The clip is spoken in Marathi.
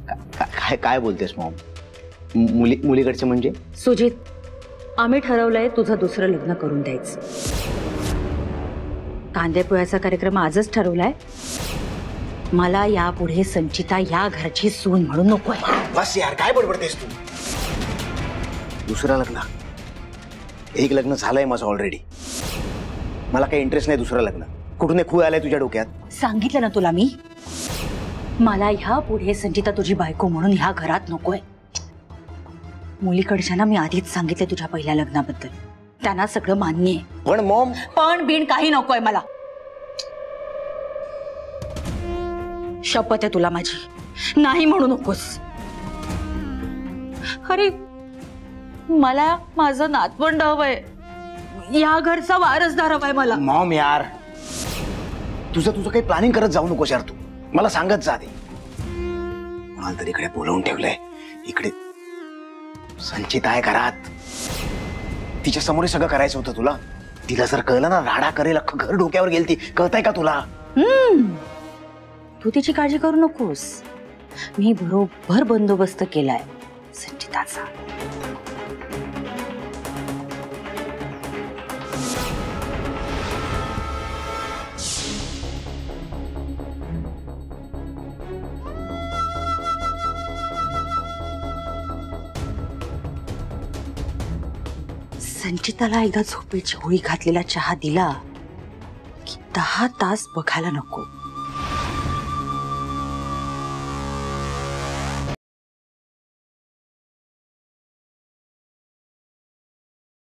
काय काय बोलतेस मॉम? मुलीकडचे म्हणजे? सुजित, आम्ही ठरवलंय तुझं दुसरं लग्न करून द्यायचं. कांदेपोळ्याचा कार्यक्रम आजच ठरवलाय. मला यापुढे संचिता या घरची सून म्हणून नकोय. बस यार, काय बडबडतेस तू? दुसरं लग्न? एक लग्न झालंय माझं ऑलरेडी. मला काही इंटरेस्ट नाही दुसरं लग्न. कुठून हे खूळ आलंय तुझ्या डोक्यात? सांगितलं ना तुला मी, मला ह्या पुढे संचिता तुझी बायको म्हणून ह्या घरात नकोय. मुलीकडच्यांना मी आधीच सांगितलं तुझ्या पहिल्या लग्नाबद्दल. त्यांना सगळं मान्य आहे. पण मॉम, पण बिन काही नकोय मला. शपथ आहे तुला माझी, नाही म्हणू नकोस. अरे मला माझं नातवंड हवंय, या घरचा वारसदार हवाय मला. मॉम यार, तुझं काही प्लॅनिंग करत जाऊ नकोस यार. तू मला सांगत जा. मला तर इकडे बोलवून ठेवलंय. इकडे संचिता आहे घरात. तिच्या समोर सगळं करायचं होतं तुला. तिला जर कळलं ना, राडा करेल, अख्खं घर डोक्यावर गेल ती. कळतंय का तुला? तू तिची काळजी करू नकोस. मी बरोबर बंदोबस्त केलाय संचिताचा. संचिताला एकदा झोपेची होळी घातलेला चहा दिला की 10 तास बघायला नको.